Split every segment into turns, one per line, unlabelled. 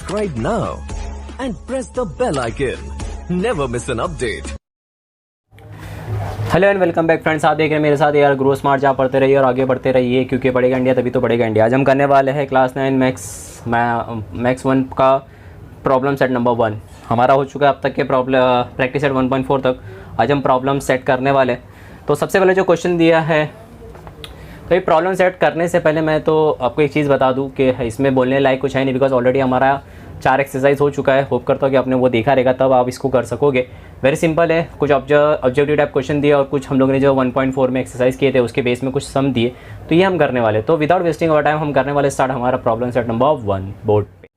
subscribe now and press the bell icon. Never miss an update.
Hello and welcome back friends, आप देख रहे हैं मेरे साथ यार ग्रो स्मार्ट। जहाँ पढ़ते रहिए और आगे बढ़ते रहिए, क्योंकि पढ़ेगा इंडिया तभी तो पढ़ेगा इंडिया। आज हम करने वाले हैं क्लास 9 मैथ्स 1 का प्रॉब्लम सेट नंबर 1। हमारा हो चुका है अब तक के प्रैक्टिस सेट 1.4 तक। आज हम प्रॉब्लम सेट करने वाले। तो सबसे पहले जो क्वेश्चन दिया है, तो ये प्रॉब्लम सेट करने से पहले मैं तो आपको एक चीज़ बता दूं कि इसमें बोलने लायक कुछ है नहीं, बिकॉज ऑलरेडी हमारा 4 एक्सरसाइज हो चुका है। होप करता हूँ कि आपने वो देखा रहेगा, तब आप इसको कर सकोगे। वेरी सिंपल है, कुछ ऑब्जेक्टिव टाइप क्वेश्चन दिए और कुछ हम लोगों ने जो 1.4 में एक्सरसाइज किए थे उसके बेस में कुछ सम दिए, तो ये हम करने वाले। तो विदाउट वेस्टिंग आवर टाइम हम करने वाले स्टार्ट हमारा प्रॉब्लम सेट नंबर 1 बोर्ड पे।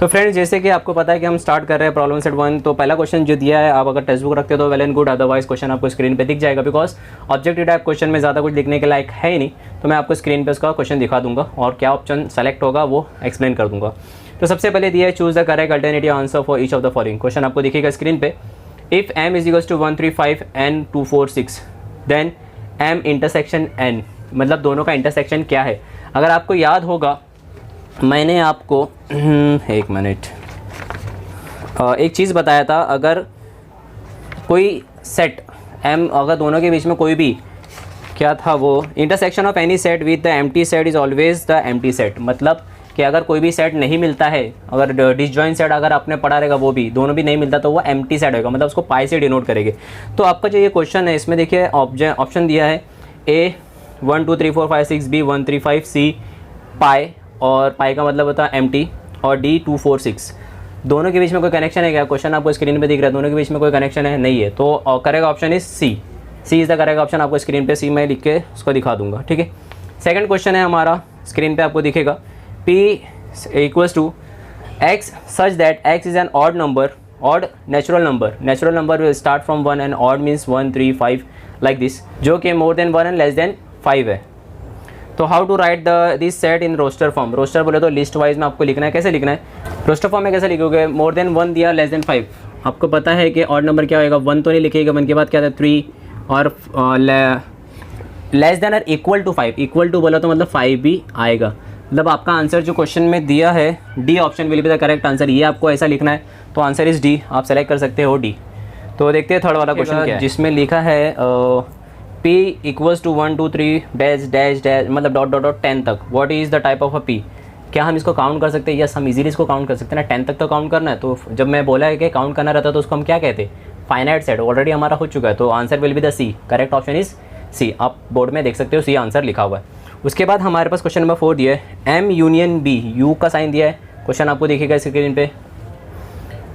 तो फ्रेंड्स, जैसे कि आपको पता है कि हम स्टार्ट कर रहे हैं प्रॉब्लम सेट 1। तो पहला क्वेश्चन जो दिया है, आप अगर टेक्स्ट बुक रखते हो तो well and good, otherwise question आपको स्क्रीन पे दिख जाएगा, बिकॉज ऑब्जेक्टिव टाइप क्वेश्चन में ज़्यादा कुछ लिखने के लायक है ही नहीं। तो मैं आपको स्क्रीन पे उसका क्वेश्चन दिखा दूंगा और क्या ऑप्शन सेलेक्ट होगा वो एक्सप्लेन कर दूंगा। तो सबसे पहले दिया है, choose the correct alternative answer for each of the following. Question आपको दिखेगा स्क्रीन पे। If m is equals to 135 and 246 then m intersection n, मतलब दोनों का इंटरसेक्शन क्या है। अगर आपको याद होगा, मैंने आपको एक मिनट एक चीज़ बताया था। अगर कोई सेट m, अगर दोनों के बीच में कोई भी क्या था वो, intersection of any set with the empty set is always the empty set. मतलब कि अगर कोई भी सेट नहीं मिलता है, अगर डिसजॉइंट सेट अगर आपने पढ़ा रहेगा वो भी, दोनों भी नहीं मिलता, तो वो एम्प्टी सेट होगा, मतलब उसको पाई से डिनोट करेंगे। तो आपका जो ये क्वेश्चन है, इसमें देखिए ऑप्शन दिया है A 1 2 3 4 5 6, B 1 3 5, C पाई, और पाई का मतलब होता है एम्प्टी, और D 2 4 6। दोनों के बीच में कोई कनेक्शन है क्या? क्वेश्चन आपको स्क्रीन पे दिख रहा है, दोनों के बीच में कोई कनेक्शन है नहीं है, तो correct option is c. C is the correct option. आपको स्क्रीन पे सी मैं लिख के उसको दिखा दूंगा, ठीक है। सेकंड क्वेश्चन है हमारा, स्क्रीन पे आपको दिखेगा, P equals to x such that x is an odd number, odd natural number will start from 1 and odd means 1 3 5 like this, जो कि more than 1 and less than 5 है। तो how to write this set in roster form. Roster बोले तो list wise में आपको लिखना है। कैसे लिखना है रोस्टर फॉर्म में, कैसे लिखोगे? मोर देन 1 दिया, लेस देन 5। आपको पता है कि ऑड नंबर क्या होगा, 1 तो नहीं लिखेगा, 1 के बाद क्या था 3, और लेस देन और इक्वल टू 5। इक्वल टू बोला तो मतलब 5 भी आएगा। मतलब आपका आंसर जो क्वेश्चन में दिया है, D option will be the correct answer. ये आपको ऐसा लिखना है, तो आंसर इज डी। आप सेलेक्ट कर सकते हो डी। तो देखते हैं थर्ड वाला क्वेश्चन क्या है, जिसमें लिखा है P equals to 1 2 3 dash dash dash, मतलब डॉट डॉट डॉट 10 तक। What is the type of a P? क्या हम इसको काउंट कर सकते हैं? यस, हम इजीली इसको काउंट कर सकते हैं ना। 10 तक तो काउंट करना है। तो जब मैं बोला है कि काउंट करना रहता है तो उसको हम क्या कहते हैं? Finite set. ऑलरेडी हमारा हो चुका है, तो answer will be the c. Correct option is c. आप बोर्ड में देख सकते हो, सी आंसर लिखा हुआ है। उसके बाद हमारे पास क्वेश्चन नंबर 4 दिया है, M यूनियन B, यू का साइन दिया है। क्वेश्चन आपको दिखेगा स्क्रीन पे,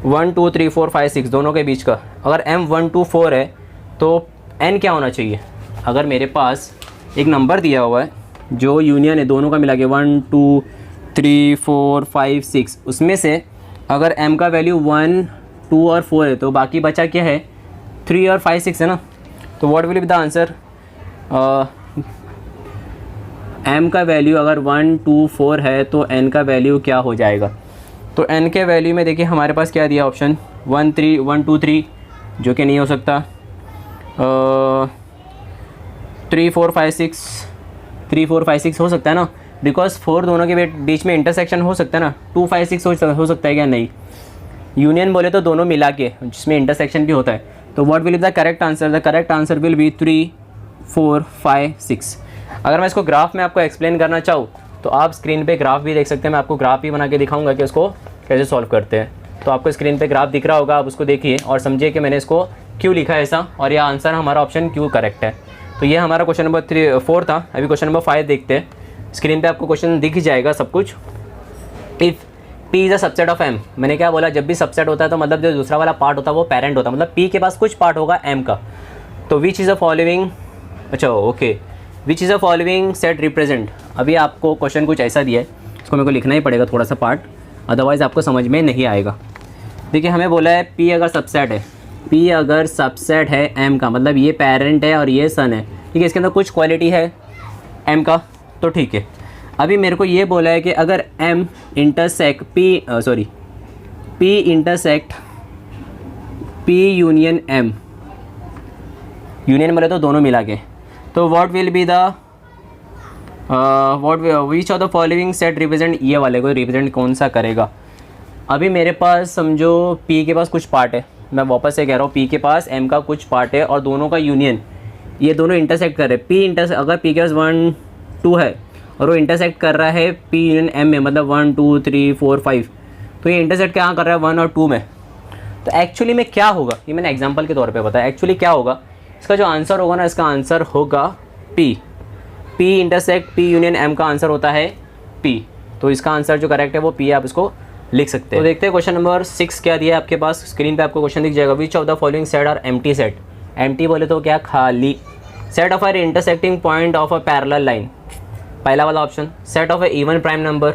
1 2 3 4 5 6 दोनों के बीच का। अगर M 1 2 4 है तो N क्या होना चाहिए? अगर मेरे पास एक नंबर दिया हुआ है जो यूनियन है दोनों का मिला के 1 2 3 4 5 6, उसमें से अगर M का वैल्यू 1 2 और 4 है तो बाकी बचा क्या है? 3 और 5 6 है ना। तो what will be the answer? M का वैल्यू अगर 1 2 4 है तो N का वैल्यू क्या हो जाएगा? तो N के वैल्यू में देखिए हमारे पास क्या दिया ऑप्शन, 1 2 3, जो कि नहीं हो सकता। 3 4 5 6, 3 4 5 6 हो सकता है ना, बिकॉज 4 दोनों के बीच में इंटरसेक्शन हो सकता है ना। 2 5 6 हो सकता है क्या? नहीं। यूनियन बोले तो दोनों मिला के जिसमें इंटरसेक्शन भी होता है। तो what will be the correct answer? The correct answer will B 3 4 5 6। अगर मैं इसको ग्राफ में आपको एक्सप्लेन करना चाहूँ तो आप स्क्रीन पे ग्राफ भी देख सकते हैं। मैं आपको ग्राफ भी बना के दिखाऊंगा कि उसको कैसे सॉल्व करते हैं। तो आपको स्क्रीन पे ग्राफ दिख रहा होगा, आप उसको देखिए और समझिए कि मैंने इसको क्यों लिखा है ऐसा, और यह आंसर हमारा ऑप्शन क्यों करेक्ट है। तो ये हमारा क्वेश्चन नंबर 4 था। अभी क्वेश्चन नंबर 5 देखते हैं। स्क्रीन पे आपको क्वेश्चन दिख ही जाएगा सब कुछ। If P is a subset of M, मैंने क्या बोला, जब भी सबसेट होता है तो मतलब जो दूसरा वाला पार्ट होता है वो पेरेंट होता है, मतलब P के पास कुछ पार्ट होगा M का। तो विच इज़ अ फॉलोइंग, अच्छा okay, which is a following set represent. अभी आपको क्वेश्चन कुछ ऐसा दिया है, इसको मेरे को लिखना ही पड़ेगा थोड़ा सा पार्ट, अदरवाइज़ आपको समझ में नहीं आएगा। देखिए हमें बोला है P अगर सबसेट है, P अगर सबसेट है M का, मतलब ये पेरेंट है और ये सन है, ठीक है, इसके अंदर कुछ क्वालिटी है M का, तो ठीक है। अभी मेरे को ये बोला है कि अगर M intersect P intersect P union M, union बोले तो दोनों मिला के, तो what will be the which of the following set represent, ये वाले को रिप्रेजेंट कौन सा करेगा? अभी मेरे पास समझो P के पास कुछ पार्ट है, मैं वापस से कह रहा हूँ P के पास M का कुछ पार्ट है और दोनों का यूनियन, ये दोनों इंटरसेक्ट कर रहे हैं। P इंटरसेक्ट, अगर P के पास 1 2 है और वो इंटरसेक्ट कर रहा है P यूनियन M में, मतलब 1 2 3 4 5, तो ये इंटरसेक्ट कहाँ कर रहा है 1 और 2 में। तो एक्चुअली में क्या होगा, ये मैंने एग्जांपल के तौर पे बताया, एक्चुअली क्या होगा, इसका जो आंसर होगा ना, इसका आंसर होगा P intersect P union M का आंसर होता है P। तो इसका आंसर जो करेक्ट है वो P है, आप इसको लिख सकते हैं। तो देखते हैं क्वेश्चन नंबर 6 क्या दिया है आपके पास। स्क्रीन पे आपको क्वेश्चन दिख जाएगा, which of the following set are empty set. Empty बोले तो क्या, खाली। Set of a intersecting point of a parallel line, पहला वाला ऑप्शन। Set of a even prime number,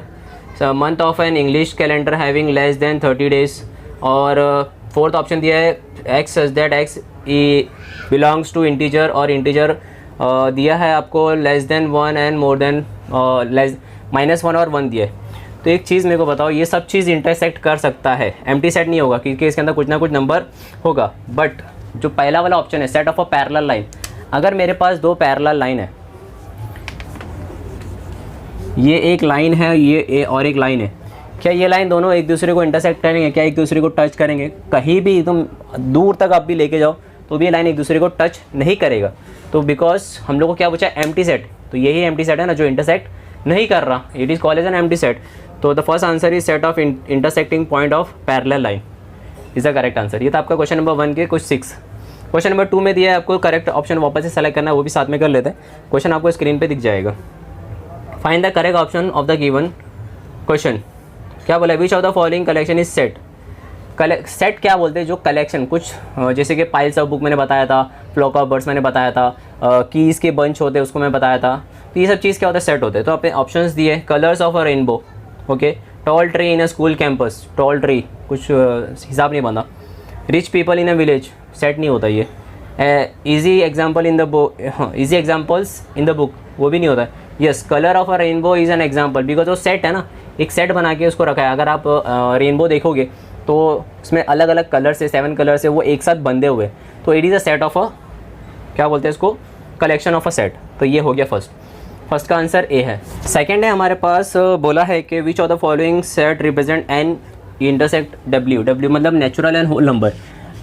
month of an English calendar having less than 30 days. और fourth option दिया है x such that x belongs to integer, और integer दिया है आपको less than 1 and more than -1 और 1 दिया है। तो एक चीज़ मेरे को बताओ, ये सब चीज़ इंटरसेक्ट कर सकता है, एम्प्टी सेट नहीं होगा क्योंकि इसके अंदर कुछ ना कुछ नंबर होगा। बट जो पहला वाला ऑप्शन है set of a parallel line, अगर मेरे पास दो पैरेलल लाइन है, ये एक लाइन है, ये और एक लाइन है, क्या ये लाइन दोनों एक दूसरे को इंटरसेक्ट करेंगे, क्या एक दूसरे को टच करेंगे? कहीं भी तुम दूर तक आप भी लेके जाओ तो भी ये लाइन एक दूसरे को टच नहीं करेगा। तो बिकॉज हम लोग को क्या पूछा, एम्प्टी सेट, तो यही एम्प्टी सेट है ना जो इंटरसेक्ट नहीं कर रहा, it is called as an empty set. तो the first answer is set of intersecting point of parallel line is the correct answer. ये था आपका क्वेश्चन नंबर 1 के कुछ 6। क्वेश्चन नंबर 2 में दिया है आपको करेक्ट ऑप्शन वापस से सेलेक्ट करना है, वो भी साथ में कर लेते हैं। क्वेश्चन आपको स्क्रीन पे दिख जाएगा। Find the correct option of the given question. क्या बोला, विच of the following collection is set. Set क्या बोलते हैं, जो कलेक्शन कुछ जैसे कि पाइल्स ऑफ बुक मैंने बताया था, फ्लॉक ऑफ बर्ड्स मैंने बताया था, कीज़ के बंच होते हैं उसको मैं बताया था। तो ये सब चीज़ क्या होता है, सेट होते हैं। तो आपने ऑप्शंस दिए, colours of a rainbow, okay, tall tree in a school campus, tall tree कुछ हिसाब नहीं बना, rich people in a village, set नहीं होता ये। Easy example in the book, easy examples in the book, वो भी नहीं होता है। Yes, colour of a rainbow is an example, because वो सेट है ना, एक सेट बना के उसको रखा है। अगर आप रेनबो देखोगे तो उसमें अलग अलग कलर से 7 कलर से वो एक साथ बंधे हुए, तो it is a set of अ, क्या बोलते हैं इसको, कलेक्शन ऑफ अ सेट। तो ये हो गया फर्स्ट का आंसर ए है। सेकंड है हमारे पास, बोला है कि विच of the following set represent N intersect W मतलब नेचुरल एंड होल नंबर।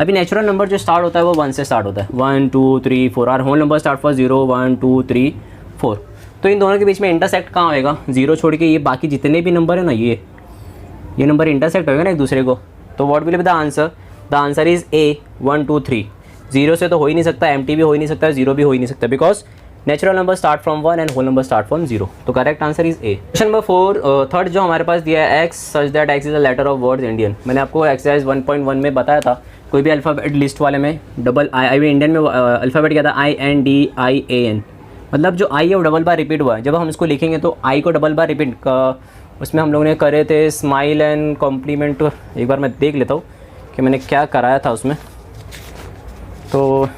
अभी नेचुरल नंबर जो स्टार्ट होता है वो 1 से स्टार्ट होता है, 1 2 3 4, और होल नंबर स्टार्ट फॉर 0 1 2 3 4। तो इन दोनों के बीच में इंटरसेक्ट कहाँ होएगा, 0 छोड़ के ये बाकी जितने भी नंबर है ना, ये नंबर इंटरसेक्ट होएगा ना एक दूसरे को। तो what will be the answer, the answer is a 1 2 3। 0 से तो हो ही नहीं सकता, एम्प्टी भी हो ही नहीं सकता, 0 भी हो ही नहीं सकता, because natural number start from 1 and whole number start from 0। तो correct answer is a. Question number 4, third जो हमारे पास दिया है, x such that x is a letter of words Indian. मैंने आपको एक्सरसाइज 1.1 में बताया था, कोई भी अल्फ़ाबेट लिस्ट वाले में डबल आई भी इंडियन में अल्फ़ाबेट क्या था, INDIAN, मतलब जो आई है वो डबल बार रिपीट हुआ है। जब हम इसको लिखेंगे तो आई को डबल बार रिपीट, उसमें हम लोगों ने करे थे स्माइल एंड कॉम्प्लीमेंट। एक बार मैं देख लेता हूँ कि मैंने क्या कराया था उसमें, तो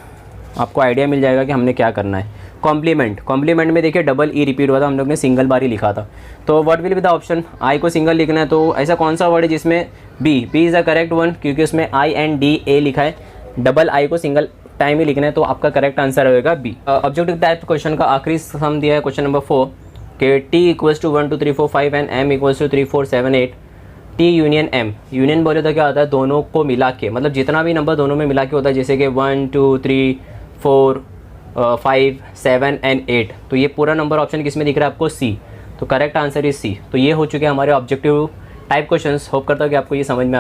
आपको आइडिया मिल जाएगा कि हमने क्या करना है। कॉम्प्लीमेंट में देखिए डबल ई रिपीट हुआ था, हम लोग ने सिंगल बार ही लिखा था। तो what will be the option, I को सिंगल लिखना है, तो ऐसा कौन सा वर्ड है जिसमें b is the correct one, क्योंकि उसमें INDA लिखा है, डबल आई को सिंगल टाइम ही लिखना है, तो आपका करेक्ट आंसर होगा बी। ऑब्जेक्टिव टाइप क्वेश्चन का आखिरी सम दिया है क्वेश्चन नंबर 4 के T = 1 2 3 4 5 and M = 3 4 7 8। T union M, union बोले तो क्या होता है, दोनों को मिला के, मतलब जितना भी नंबर दोनों में मिला के होता है, जैसे कि 1 2 3 4 5 7 एंड 8। तो ये पूरा नंबर ऑप्शन किस में दिख रहा है आपको, C। तो करेक्ट आंसर इज C। तो ये हो चुके हैं हमारे ऑब्जेक्टिव टाइप क्वेश्चंस। होप करता हूँ कि आपको ये समझ में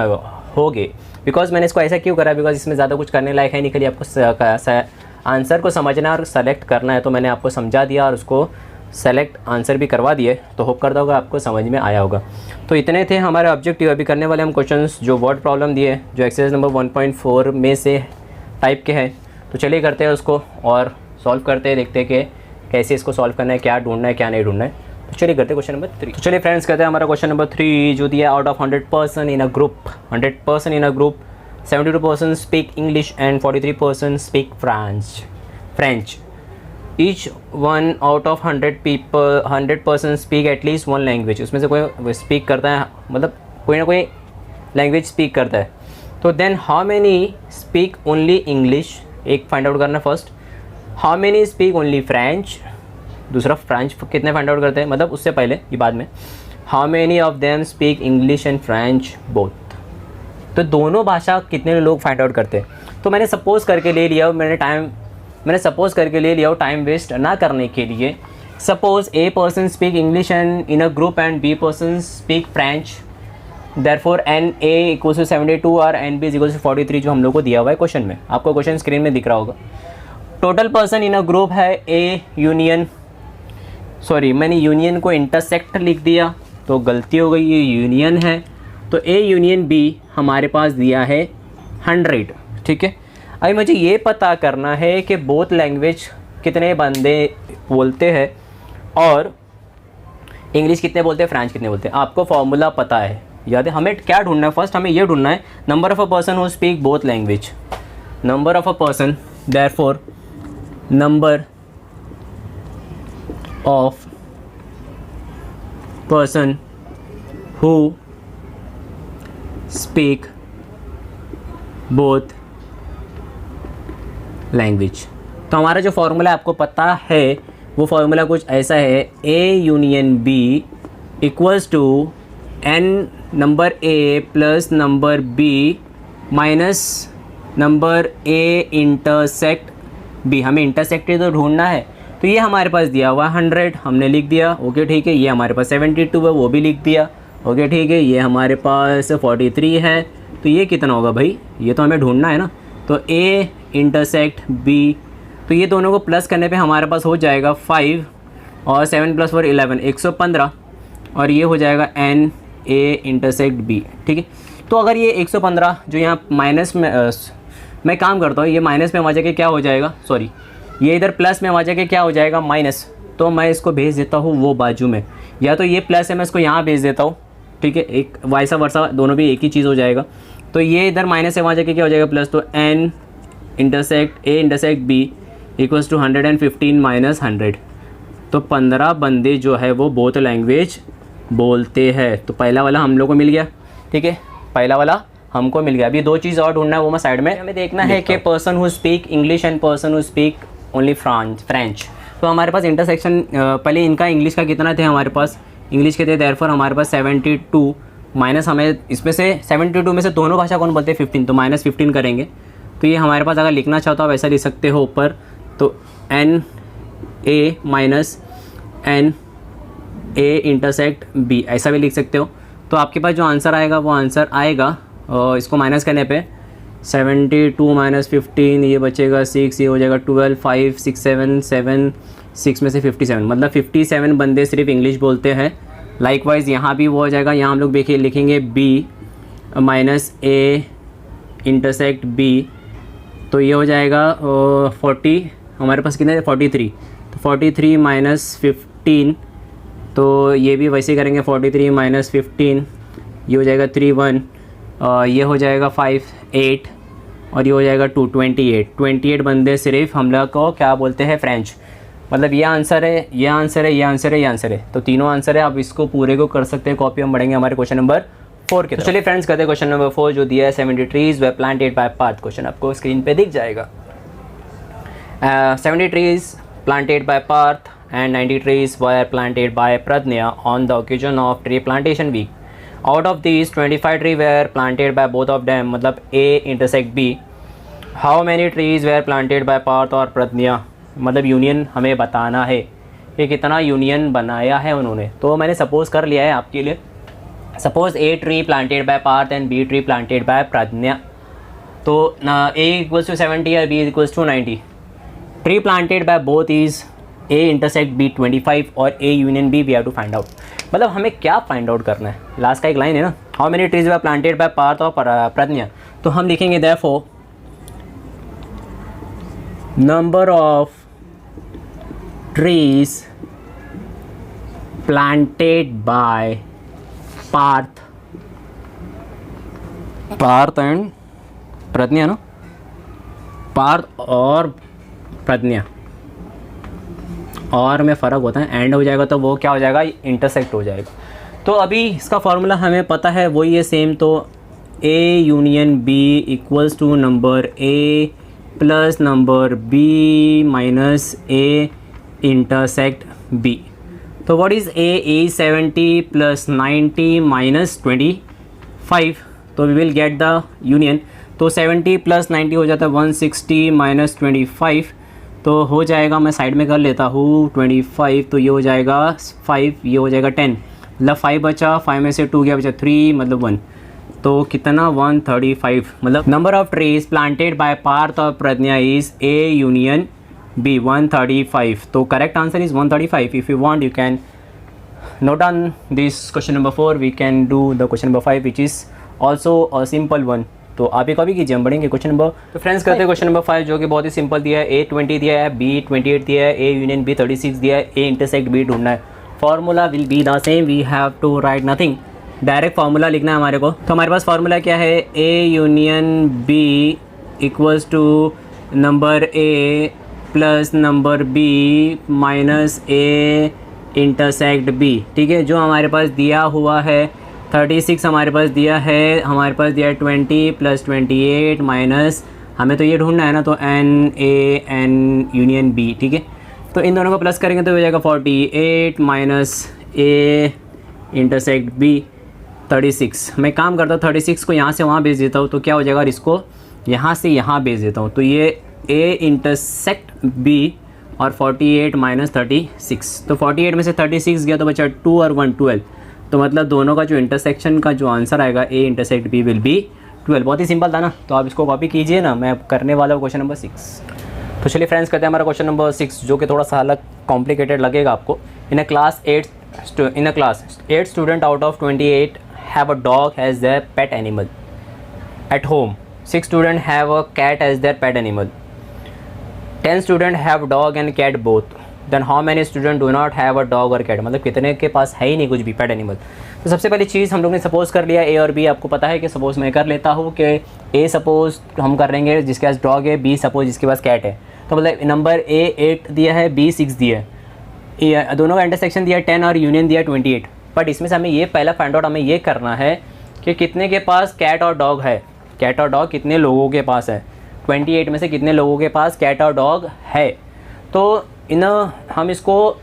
होगे। बिकॉज मैंने इसको ऐसा क्यों करा, बिकॉज इसमें ज़्यादा कुछ करने लायक है नहीं, खाली आपको आंसर को समझना और सेलेक्ट करना है। तो मैंने आपको समझा दिया और उसको सेलेक्ट आंसर भी करवा दिए, तो होप करता होगा आपको समझ में आया होगा। तो इतने थे हमारे ऑब्जेक्टिव। अभी करने वाले हम क्वेश्चंस जो वर्ड प्रॉब्लम दिए, जो एक्सरसाइज नंबर 1.4 में से टाइप के हैं, तो चलिए करते हैं उसको और सॉल्व करते हैं, देखते हैं कि कैसे इसको सॉल्व करना है, क्या ढूंढना है क्या नहीं ढूंढना है। तो चलिए करते हैं क्वेश्चन नंबर 3। तो चलिए फ्रेंड्स, करते हैं हमारा क्वेश्चन नंबर 3 जो दिया, out of 100% in a group, 100% in a group 72% speak English and 43% speak French. Each one out of 100% speak at least one language. उसमें से कोई स्पीक करता है, मतलब कोई ना कोई लैंग्वेज स्पीक करता है। तो then how many speak only English, एक फाइंड आउट करना first. How many speak only French, दूसरा फ्रेंच कितने फाइंड आउट करते हैं, मतलब उससे पहले, ये बाद में। How many of them speak English and French both. तो दोनों भाषा कितने लोग फाइंड आउट करते हैं। तो मैंने सपोज़ करके ले लिया, मैंने सपोज़ करके ले लिया टाइम वेस्ट ना करने के लिए। Suppose A person speak English and in a group and B person speak French, therefore n A equals to 72 और एन बी इक्वल्स टू 43 जो हम लोग को दिया हुआ है क्वेश्चन में। आपको क्वेश्चन स्क्रीन में दिख रहा होगा। Total person in a group है ए यूनियन, सॉरी मैंने यूनियन को इंटरसेक्ट लिख दिया तो गलती हो गई, ये यूनियन है। तो ए यूनियन बी हमारे पास दिया है 100, ठीक है। अभी मुझे ये पता करना है कि बोथ लैंग्वेज कितने बंदे बोलते हैं और इंग्लिश कितने बोलते हैं, फ्रेंच कितने बोलते हैं। आपको फॉर्मूला पता है, याद है। हमें क्या ढूंढना है, फर्स्ट हमें ये ढूंढना है number of a person who speak both language. Number of a person, therefore number of person who speak both language. तो हमारा जो फॉर्मूला आपको पता है वो फॉर्मूला कुछ ऐसा है, ए union B equals to n number A plus number B minus number a intersect b. हमें इंटरसेक्ट तो ढूंढना है, तो ये हमारे पास दिया हुआ 100 हमने लिख दिया, ओके ठीक है। ये हमारे पास 72 है वो भी लिख दिया, ओके ठीक है। ये हमारे पास 43 है, तो ये कितना होगा भाई, ये तो हमें ढूंढना है ना। तो ए इंटरसेक्ट बी, तो ये दोनों को प्लस करने पे हमारे पास हो जाएगा 5 और 7 + 4 11 115 और ये हो जाएगा एन ए इंटरसेक्ट बी, ठीक है। तो अगर ये 115 जो यहाँ माइनस में मैं काम करता हूँ, ये माइनस में आ जाके क्या हो जाएगा, सॉरी ये इधर प्लस में आ जाके क्या हो जाएगा माइनस। तो मैं इसको भेज देता हूँ वो बाजू में, या तो ये प्लस है मैं इसको यहाँ भेज देता हूँ, ठीक है। एक वाइसा वर्सा दोनों भी एक ही चीज़ हो जाएगा। तो ये इधर माइनस है वहाँ जाके क्या हो जाएगा प्लस। तो n intersect a intersect b equals to 115 minus 100। तो 15 बंदे जो है वो बोथ लैंग्वेज बोलते हैं। तो पहला वाला हम लोग को मिल गया, ठीक है, पहला वाला हमको मिल गया। अभी दो चीज़ और ढूंढना है, वो मैं साइड में हमें देखना है कि person who speak English and person who speak only French. तो हमारे पास इंटरसेक्शन पहले इनका इंग्लिश का कितना थे, हमारे पास इंग्लिश के थे, देयरफॉर हमारे पास 72 माइनस, हमें इसमें से 72 में से दोनों भाषा कौन बोलते हैं 15, तो माइनस 15 करेंगे। तो ये हमारे पास अगर लिखना चाहता हो वैसा लिख सकते हो ऊपर, तो N a minus n a intersect b ऐसा भी लिख सकते हो। तो आपके पास जो आंसर आएगा वो आंसर आएगा, इसको माइनस करने पे 72 माइनस 15 ये बचेगा 6, ये हो जाएगा 12, 5 6 7 7 6 में से 57, मतलब 57 बंदे सिर्फ इंग्लिश बोलते हैं। लाइकवाइज यहाँ भी वो हो जाएगा, यहाँ हम लोग देखिए लिखेंगे बी माइनस ए इंटरसेक्ट बी, तो ये हो जाएगा 40, हमारे पास कितने 43, तो 43 माइनस 15, तो ये भी वैसे करेंगे 43 माइनस 15, ये हो जाएगा 31, ये हो जाएगा 5 8 और ये हो जाएगा 2 28 बंदे सिर्फ हम लोग को क्या बोलते हैं फ्रेंच। मतलब ये आंसर है, ये आंसर है, ये आंसर है, ये आंसर है, तो तीनों आंसर है। आप इसको पूरे को कर सकते हैं कॉपी। हम बढ़ेंगे हमारे क्वेश्चन नंबर 4 के। तो चलिए फ्रेंड्स करते हैं क्वेश्चन नंबर 4 जो दिया है 70 trees were planted by Parth. Question आपको स्क्रीन पे दिख जाएगा। 70 trees planted by Parth and 90 trees were planted by Pradnya on the occasion of tree plantation week. Out of these 25 trees were planted by both of them, मतलब A intersect B. How many trees were planted by Parth और Pradnya? मतलब union हमें बताना है कि कितना union बनाया है उन्होंने। तो मैंने सपोज कर लिया है आपके लिए। Suppose A tree planted by Parth and B tree planted by Pradnya. तो A equals to 70 और B equals to 90. Tree planted by both is A intersect B 25 और A union B we have to find out. मतलब हमें क्या find out करना है, last का एक लाइन है ना, how many trees were planted by Parth और प्रज्ञा। तो हम लिखेंगे therefore number of trees planted by Parth and Pragya ना, पार्थ और प्रज्ञा और में फ़र्क होता है, एंड हो जाएगा तो वो क्या हो जाएगा इंटरसेक्ट हो जाएगा। तो अभी इसका फार्मूला हमें पता है वही है सेम, तो A union B equals to number A plus number B minus A intersect B। तो what is a 70 plus 90 minus 25, तो we will get the union. तो 70 प्लस 90 हो जाता है 160 माइनस 25, तो हो जाएगा, मैं साइड में कर लेता हूँ 25, तो ये हो जाएगा 5, ये हो जाएगा 10, मतलब 5 बचा, 5 में से 2 गया, बचा 3, मतलब 1, तो कितना 135, मतलब number of trees planted by Parth और Pragya is a union b 135, तो correct answer is 135। If you want you can note down this question number 4, we can do the question number 5 which is also a simple one। तो आप ये कभी कीजिए, हम बढ़ेंगे question number. तो friends करते हैं क्वेश्चन नंबर 5 जो कि बहुत ही सिंपल दिया है। ए 20 दिया है, बी 28 दिया है, ए यूनियन बी 36 दिया है, ए इंटरसेक्ट बी ढूंढना है। Formula will be the same, we have to write nothing, direct formula लिखना है हमारे को। तो हमारे पास फार्मूला क्या है, ए union B equals to number A plus number B minus A intersect B. ठीक है, जो हमारे पास दिया हुआ है 36 हमारे पास दिया है, हमारे पास दिया है 20 प्लस 28 माइनस, हमें तो ये ढूंढना है ना, तो N A n union B. ठीक है, तो इन दोनों को प्लस करेंगे तो हो जाएगा 48 माइनस ए इंटरसेक्ट बी 36। मैं काम करता हूँ 36 को यहाँ से वहाँ भेज देता हूँ, तो क्या हो जाएगा, और इसको यहाँ से यहाँ भेज देता हूँ, तो ये ए इंटरसेक्ट बी और 48 माइनस 36, तो 48 में से 36 गया तो बचा 2 और 1 12, तो मतलब दोनों का जो इंटरसेक्शन का जो आंसर आएगा A intersect B will be 12। बहुत ही सिंपल था ना, तो आप इसको कॉपी कीजिए ना, मैं करने वाला हूँ क्वेश्चन नंबर 6। तो चलिए फ्रेंड्स करते हैं हमारा क्वेश्चन नंबर 6 जो कि थोड़ा सा अलग कॉम्प्लिकेटेड लगेगा आपको। In a class 8 student out of 28 have a dog has their pet animal at home, 6 student have a cat as their pet animal, 10 student have dog and cat both, then how many student do not have a dog और cat, मतलब कितने के पास है ही नहीं कुछ भी pet animal. तो सबसे पहली चीज़ हम लोग ने सपोज़ कर लिया ए और बी, आपको पता है कि सपोज़ मैं कर लेता हूँ कि ए सपोज़ हम कर लेंगे जिसके पास डॉग है, बी सपोज़ जिसके पास कैट है, तो मतलब नंबर ए 8 दिया है, बी 6 दिया है, दोनों का इंटरसेक्शन दिया 10 और यूनियन दिया 28, बट इसमें से हमें ये पहला फाइंड आउट हमें ये करना है कि कितने के पास कैट और डॉग है, कैट और डॉग कितने लोगों के पास है, 28 में से कितने लोगों के पास कैट और डॉग है। तो हम इसको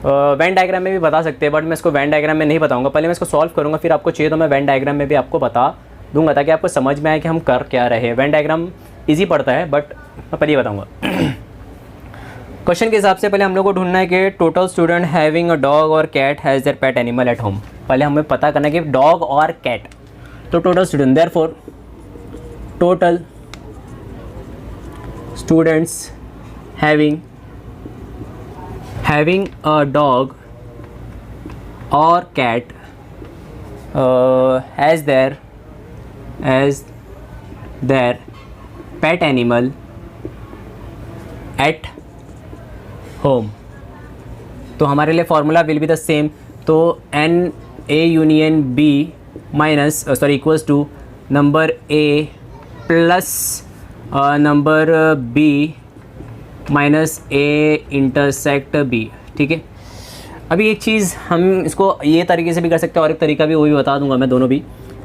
वेन डायग्राम में भी बता सकते हैं, बट मैं इसको वेन डायग्राम में नहीं बताऊंगा, पहले मैं इसको सॉल्व करूंगा, फिर आपको चाहिए तो मैं वेन डायग्राम में भी आपको बता दूंगा ताकि आपको समझ में आए कि हम कर क्या रहे हैं। वेन डायग्राम ईजी पड़ता है, बट मैं पहले ही बताऊँगा। क्वेश्चन के हिसाब से पहले हम लोग को ढूंढना है कि total student having a dog और cat has their pet animal at home. पहले हमें पता करना है कि डॉग और कैट, तो total student, therefore total students having a dog or cat as their pet animal at home। तो हमारे लिए formula will be the same, तो N A union B minus equals to number A plus number B minus A intersect B. ठीक है, अभी एक चीज़ हम इसको ये तरीके से भी कर सकते हैं और एक तरीका भी वो भी बता दूंगा मैं, दोनों भी।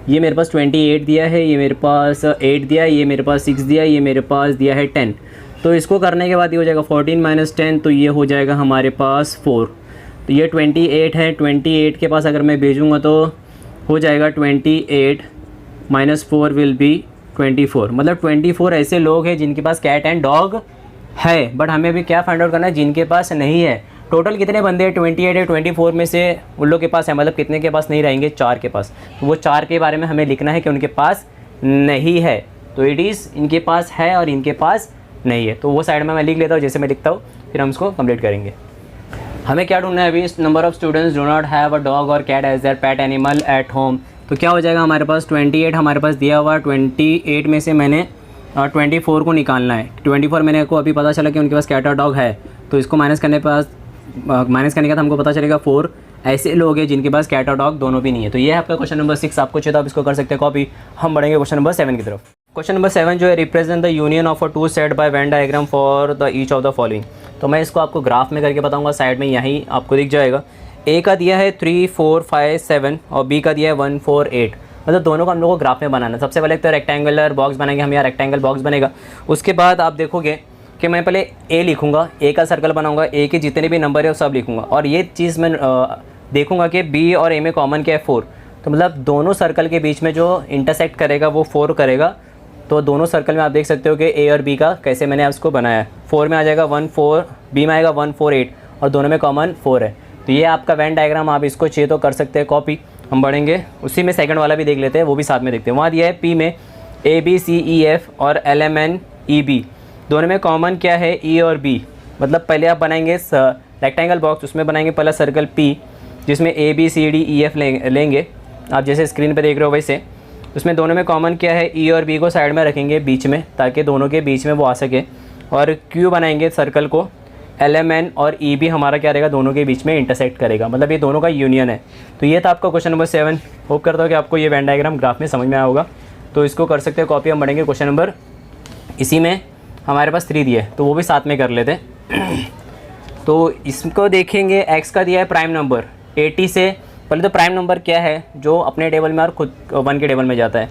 ये मेरे पास 28 दिया है, ये मेरे पास 8 दिया है, ये मेरे पास 6 दिया है, ये मेरे पास दिया है 10, तो इसको करने के बाद ये हो जाएगा 14 माइनस 10, तो ये हो जाएगा हमारे पास 4, तो ये 28 है, 28 के पास अगर मैं भेजूँगा तो हो जाएगा 28 माइनस 4 विल बी 24, मतलब 24 ऐसे लोग हैं जिनके पास कैट एंड डॉग है, बट हमें भी क्या फाइंड आउट करना है जिनके पास नहीं है। टोटल कितने बंदे हैं, 28 है, 24 में से उन लोग के पास है, मतलब कितने के पास नहीं रहेंगे, 4 के पास, तो वो 4 के बारे में हमें लिखना है कि उनके पास नहीं है, तो इट इज़ इनके पास है और इनके पास नहीं है, तो वो साइड में मैं लिख लेता हूँ जैसे मैं लिखता हूँ, फिर हम इसको कंप्लीट करेंगे। हमें क्या ढूंढना है अभी, number of students do not have a dog और cat as their pet animal at home, तो क्या हो जाएगा हमारे पास 28 हमारे पास दिया हुआ, 28 में से मैंने 24 को निकालना है। 24 मैंने को अभी पता चला कि उनके पास कैट और डॉग है, तो इसको माइनस करने के बाद हमको पता चलेगा 4 ऐसे लोग हैं जिनके पास कैट और डॉग दोनों भी नहीं है। तो ये है आपका क्वेश्चन नंबर 6, आपको चाहिए तो आप इसको कर सकते हैं कॉपी। हम बढ़ेंगे क्वेश्चन नंबर 7 की तरफ। क्वेश्चन नंबर 7 जो है, represent the union of a two set by Venn diagram for the each of the following. तो मैं इसको आपको ग्राफ में करके बताऊँगा, साइड में यहीं आपको दिख जाएगा। ए का दिया है 3 4 5 7 और बी का दिया है 1 4 8, मतलब दोनों को हम लोग को ग्राफ में बनाना है। सबसे पहले तो रेक्टेंगुलर बॉक्स बनाएंगे हम, यहाँ रेक्टेंगल बॉक्स बनेगा। उसके बाद आप देखोगे कि मैं पहले ए लिखूँगा, ए का सर्कल बनाऊँगा, ए के जितने भी नंबर है वो सब लिखूँगा, और ये चीज़ मैं देखूँगा कि बी और ए में कॉमन क्या है 4, तो मतलब दोनों सर्कल के बीच में जो इंटरसेक्ट करेगा वो 4 करेगा। तो दोनों सर्कल में आप देख सकते हो कि ए और बी का कैसे मैंने उसको बनाया है। 4 में आ जाएगा 1 4, बी में आएगा 1 4 8, और दोनों में कॉमन 4 है। तो ये आपका वेन डायग्राम, आप इसको चाहिए तो कर सकते हैं कॉपी। हम बढ़ेंगे उसी में सेकंड वाला भी देख लेते हैं, वो भी साथ में देखते हैं। वहाँ दिया है पी में A B C E F और L M N E B, दोनों में कॉमन क्या है ई और बी। मतलब पहले आप बनाएंगे रेक्टेंगल बॉक्स, उसमें बनाएंगे पहला सर्कल पी जिसमें A B C D E F लेंगे, आप जैसे स्क्रीन पे देख रहे हो वैसे। उसमें दोनों में कॉमन क्या है ई और बी को साइड में रखेंगे बीच में, ताकि दोनों के बीच में वो आ सके। और क्यू बनाएंगे सर्कल को, एल एम एन और ई बी हमारा क्या रहेगा, दोनों के बीच में इंटरसेक्ट करेगा, मतलब ये दोनों का यूनियन है। तो ये था आपका क्वेश्चन नंबर 7। होप करता हूँ कि आपको ये वेन डायग्राम ग्राफ में समझ में आया होगा। तो इसको कर सकते हैं कॉपी। हम बढ़ेंगे क्वेश्चन नंबर, इसी में हमारे पास 3 दिए तो वो भी साथ में कर लेते हैं। तो इसको देखेंगे, एक्स का दिया है प्राइम नंबर 80 से, पहले तो प्राइम नंबर क्या है जो अपने टेबल में और खुद 1 के टेबल में जाता है।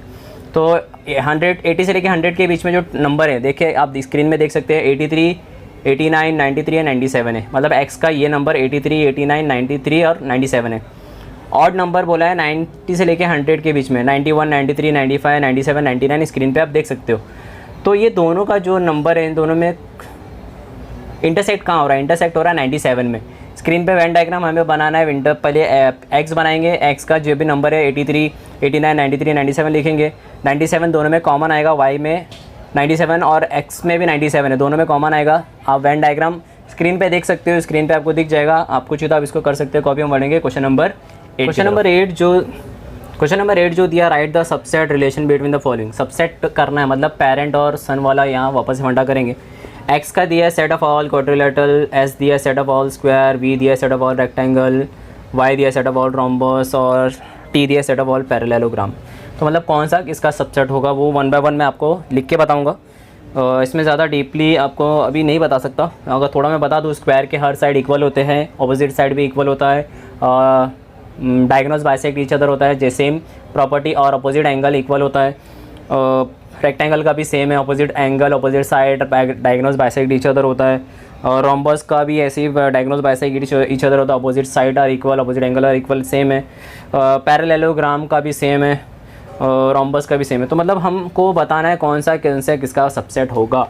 तो 80 से लेके 100 के बीच में जो नंबर है, देखिए आप स्क्रीन में देख सकते हैं 83, 89, 93 और 97 है। मतलब एक्स का ये नंबर 83, 89, 93 और 97 है। ऑड नंबर बोला है 90 से लेके 100 के बीच में, 91, 93, 95, 97, 99 स्क्रीन पे आप देख सकते हो। तो ये दोनों का जो नंबर है, इन दोनों में इंटरसेक्ट कहाँ हो रहा है, इंटरसेक्ट हो रहा है 97 में। स्क्रीन पे वेन डायग्राम हमें बनाना है। पहले एक्स बनाएंगे, एक्स का जो भी नंबर है 83, 89, 93, 97 लिखेंगे। 97 दोनों में कॉमन आएगा, वाई में 97 और एक्स में भी 97 है, दोनों में कॉमन आएगा। आप वेन डायग्राम स्क्रीन पे देख सकते हो, स्क्रीन पे आपको दिख जाएगा। आपको चाहिए तो आप इसको कर सकते हो कॉपी। हम बढ़ेंगे क्वेश्चन नंबर 8। क्वेश्चन नंबर 8 जो दिया, right the subset relation between the following. Subset करना है, मतलब पेरेंट और सन वाला यहाँ वापस फंडा करेंगे। एक्स का दिया set of all quadrilateral, S दिया set of all square, V दिया set of all rectangle, Y दिया सेट ऑफ ऑल रोम्बस और टी दिया सेट ऑफ ऑल पैरेललोग्राम। तो मतलब कौन सा किसका सबसेट होगा वो 1 बाय 1 मैं आपको लिख के बताऊंगा। इसमें ज़्यादा डीपली आपको अभी नहीं बता सकता। अगर थोड़ा मैं बता दूँ, स्क्वायर के हर साइड इक्वल होते हैं, ऑपोजिट साइड भी इक्वल होता है, डायगोनल्स बाइसेक्ट ईच अदर होता है, जैसे सेम प्रॉपर्टी, और अपोजिट एंगल इक्वल होता है। रेक्टेंगल का भी सेम है, opposite angle, opposite side, diagonals bisect each other होता है। और रोम्बस का भी ऐसे ही डायगोनल्स बाइसेक्ट ईच अदर होता है, opposite side are equal, opposite angle are equal, same है। पैरेललोग्राम का भी सेम है, रोम्बस का भी सेम है। तो मतलब हमको बताना है कौन सा किसका सबसेट होगा,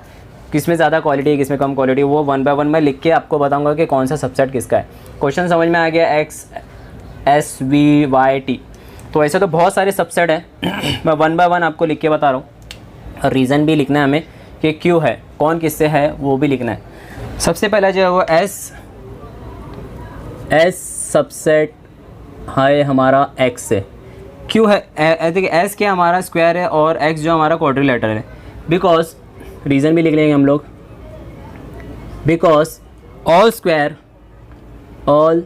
किस में ज़्यादा क्वालिटी है, किस में कम क्वालिटी, वो 1 बाय 1 मैं लिख के आपको बताऊंगा कि कौन सा सबसेट किसका है। क्वेश्चन समझ में आ गया, X S V Y T. तो ऐसे तो बहुत सारे सबसेट हैं, मैं 1 बाय 1 आपको लिख के बता रहा हूँ। और रीज़न भी लिखना है हमें कि क्यों है, कौन किससे है, वो भी लिखना है। सबसे पहला जो है वो एस सबसेट है हमारा एक्स से। क्यों है, देखिए एस क्या हमारा स्क्वायर है और एक्स जो हमारा क्वाड्रिलेटरल है। बिकॉज रीज़न भी लिख लेंगे हम लोग, because all square are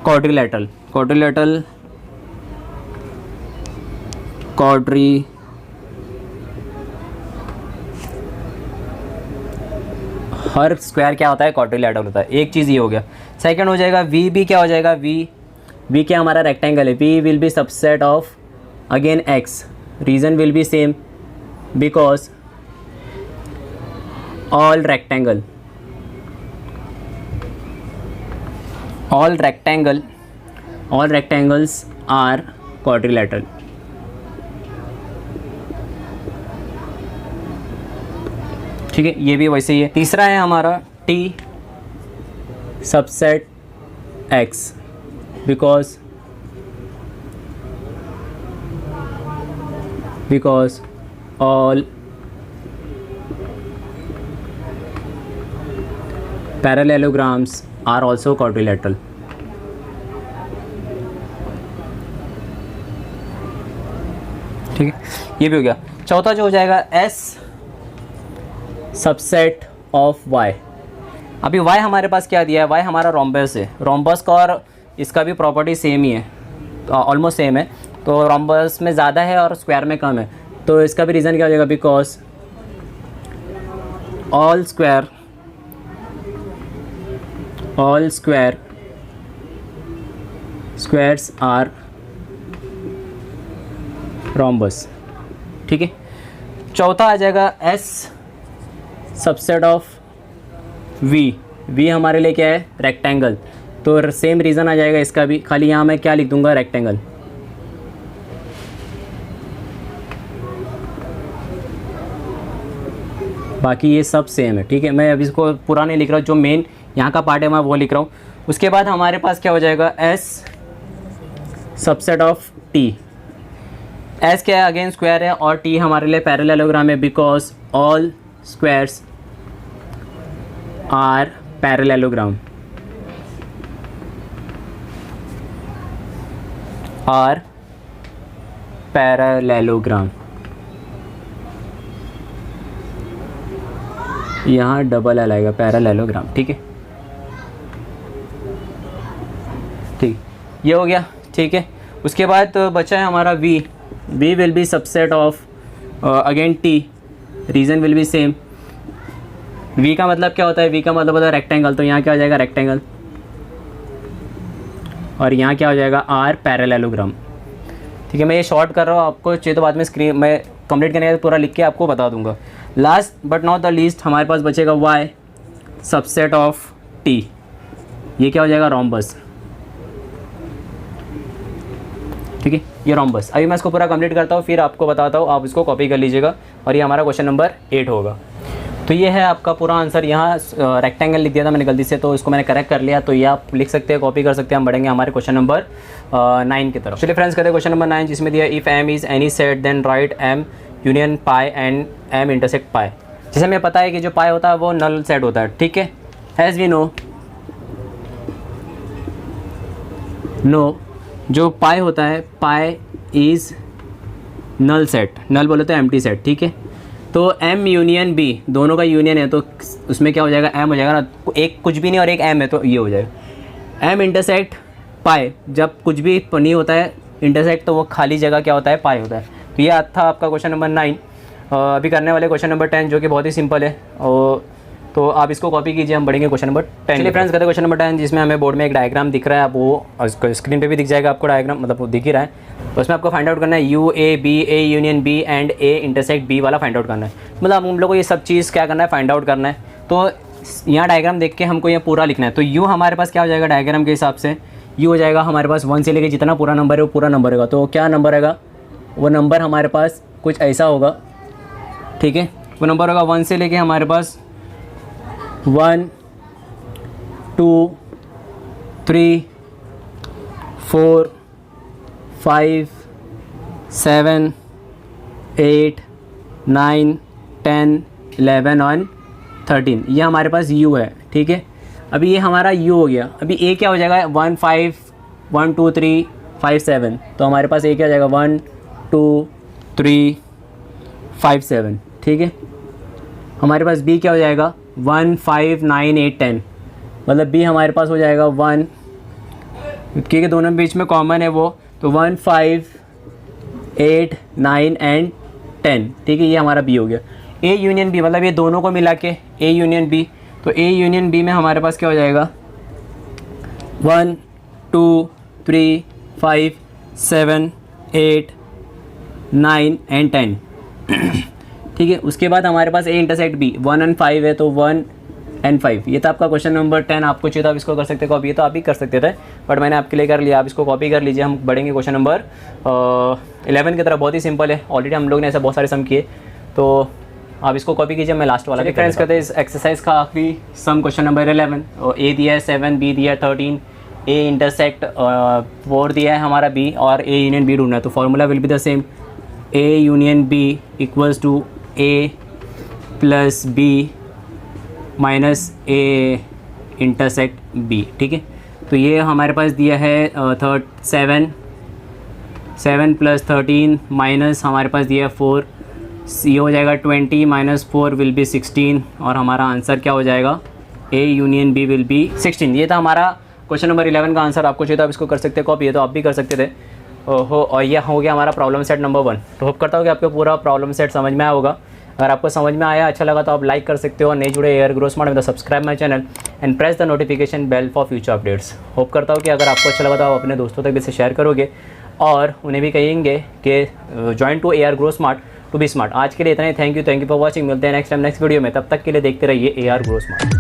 quadrilateral, हर स्क्वायर क्या होता है, क्वाड्रिलेटरल होता है। एक चीज़ ये हो गया। सेकंड हो जाएगा वी भी क्या हो जाएगा, वी क्या हमारा रेक्टेंगल है, V will be subset of again X. Reason will be same, because all rectangles are quadrilateral. ठीक है, ये भी वैसे ही है। तीसरा है हमारा T subset X, because all parallelograms are also quadrilateral. ठीक है, ये भी हो गया। चौथा जो हो जाएगा एस सबसेट ऑफ वाई। अभी वाई हमारे पास क्या दिया है, वाई हमारा रोम्बस है। रोम्बस का और इसका भी प्रॉपर्टी सेम ही है, ऑलमोस्ट सेम है। तो रोम्बस में ज़्यादा है और स्क्वायर में कम है। तो इसका भी रीज़न क्या हो जाएगा, because all squares are rhombus. ठीक है, चौथा आ जाएगा S subset of V. V हमारे लिए क्या है? रेक्टेंगल। तो सेम रीज़न आ जाएगा इसका भी, खाली यहाँ मैं क्या लिख दूंगा? रेक्टेंगल। बाकी ये सब सेम है, ठीक है। मैं अभी इसको पूरा नहीं लिख रहा हूँ, जो मेन यहाँ का पार्ट है मैं वो लिख रहा हूँ। उसके बाद हमारे पास क्या हो जाएगा? S subset of T. S क्या है? अगेन स्क्वायर है, और टी हमारे लिए पैरेललोग्राम है, because all squares are parallelogram. Are parallelogram. यहाँ डबल एल आएगा, पैरेललोग्राम, ठीक है। ठीक, ये हो गया, ठीक है। उसके बाद बचा है हमारा V. V will be subset of again T, reason will be same. V का मतलब क्या होता है? वी का मतलब होता है रेक्टेंगल, तो यहाँ क्या हो जाएगा? रेक्टेंगल। और यहाँ क्या हो जाएगा? आर पैरेललोग्राम, ठीक है। मैं ये शॉर्ट कर रहा हूँ, आपको चाहिए तो बाद में स्क्रीन में कंप्लीट करने के बाद पूरा लिख के आपको बता दूंगा। Last but not the least हमारे पास बचेगा वाई सबसेट ऑफ टी। ये क्या हो जाएगा? रोम्बस, ठीक है, ये रोम्बस। अभी मैं इसको पूरा कंप्लीट करता हूँ, फिर आपको बताता हूँ, आप इसको कॉपी कर लीजिएगा। और ये हमारा क्वेश्चन नंबर 8 होगा। तो ये है आपका पूरा आंसर। यहाँ रेक्टेंगल लिख दिया था मैंने गलती से, तो इसको मैंने करेक्ट कर लिया। तो ये आप लिख सकते हैं, कॉपी कर सकते हैं। हम बढ़ेंगे हमारे क्वेश्चन नंबर 9 की तरफ। चलिए फ्रेंड्स, करते हैं क्वेश्चन नंबर 9, जिसमें दिया if M is any set then write M union pi and M intersect pi. जैसे हमें पता है कि जो पाई होता है वो नल सेट होता है, ठीक है। एज वी नो जो पाई होता है, पाई इज़ नल सेट। नल बोले तो एम्प्टी सेट, ठीक है। तो m यूनियन b दोनों का यूनियन है, तो उसमें क्या हो जाएगा? m हो जाएगा ना, एक कुछ भी नहीं और एक m है, तो ये हो जाएगा m इंटरसेक्ट पाई। जब कुछ भी नहीं होता है इंटरसेक्ट, तो वो खाली जगह क्या होता है? पाई होता है। तो ये था आपका क्वेश्चन नंबर 9। अभी करने वाले क्वेश्चन नंबर 10, जो कि बहुत ही सिंपल है, और तो आप इसको कॉपी कीजिए। हम बढ़ेंगे क्वेश्चन नंबर 10। चलिए फ्रेंड्स, करते हैं क्वेश्चन नंबर 10, जिसमें हमें बोर्ड में एक डायग्राम दिख रहा है। आप वो स्क्रीन पे भी दिख जाएगा आपको डायग्राम, मतलब वो दिख ही रहा है। तो उसमें आपको फाइंड आउट करना है U A B, A union B and A intersect B वाला फाइंड आउट करना है। मतलब हम लोग को ये सब चीज़ क्या करना है? फाइंड आउट करना है। तो यहाँ डायग्राम देख के हमको ये पूरा लिखना है। तो यू हमारे पास क्या हो जाएगा डायग्राम के हिसाब से? यू हो जाएगा हमारे पास 1 से लेके जितना पूरा नंबर है वो पूरा नंबर होगा। तो क्या नंबर रहेगा? वो नंबर हमारे पास कुछ ऐसा होगा, ठीक है। वो नंबर होगा 1 से लेके हमारे पास 1 2 3 4 5 7 8 9 10 11 और 13। ये हमारे पास यू है, ठीक है। अभी ये हमारा यू हो गया। अभी ए क्या हो जाएगा? 1 5 1 2 3 5 7। तो हमारे पास ए क्या हो जाएगा? 1 2 3 5 7, ठीक है। हमारे पास बी क्या हो जाएगा? 1 5 9 8 10। मतलब बी हमारे पास हो जाएगा 1, क्योंकि दोनों बीच में कॉमन है वो, तो 1 5 8 9 एंड 10, ठीक है। ये हमारा बी हो गया। ए यूनियन बी, मतलब ये दोनों को मिला के ए यूनियन बी। तो ए यूनियन बी में हमारे पास क्या हो जाएगा? 1 2 3 5 7 8 9 एंड 10, ठीक है। उसके बाद हमारे पास ए इंटरसेक्ट बी 1 और 5 है, तो 1 और 5। ये था आपका क्वेश्चन नंबर 10। आपको चाहिए तो आप इसको कर सकते कॉपी, ये तो आप ही कर सकते थे, बट मैंने आपके लिए कर लिया। आप इसको कॉपी कर लीजिए। हम बढ़ेंगे क्वेश्चन नंबर 11 की तरफ। बहुत ही सिंपल है, ऑलरेडी हम लोग ने ऐसे बहुत सारे सम किए, तो आप इसको कॉपी कीजिए। मैं लास्ट वाला भी फ्रेंड्स करते हैं इस एक्सरसाइज का आखिरी सम, क्वेश्चन नंबर 11। और ए दिया है 7, बी दिया है 13, ए इंटरसेक्ट 4 दिया है हमारा बी, और ए यूनियन बी ढूंढना है। तो formula will be the same, A union B equals to A plus B minus A intersect B, ठीक है। तो ये हमारे पास दिया है 7 प्लस 13 माइनस हमारे पास दिया है 4, ये हो जाएगा 20 माइनस 4 विल बी 16, और हमारा आंसर क्या हो जाएगा? A union B will be 16। ये था हमारा क्वेश्चन नंबर 11 का आंसर। आपको चाहिए तो आप इसको कर सकते हैं कॉपी, है तो आप भी कर सकते थे। और यह हो गया हमारा प्रॉब्लम सेट नंबर 1। तो होप करता हूँ कि आपको पूरा प्रॉब्लम सेट समझ में आया होगा। अगर आपको समझ में आया, अच्छा लगा, तो आप लाइक कर सकते हो। और नहीं जुड़े एयर ग्रो स्मार्ट में, तो subscribe my channel and press the notification bell for future updates. Hope करता हूँ कि अगर आपको अच्छा लगा तो आप अपने दोस्तों तक भी इसे शेयर करोगे, और उन्हें भी कहेंगे कि join to our Grow Smart. To be smart. आज के लिए इतना ही, थैंक यू फॉर वॉचिंग। मिलते हैं नेक्स्ट टाइम नेक्स्ट वीडियो में, तब तक के लिए देखते रहिए AR ग्रो स्मार्ट।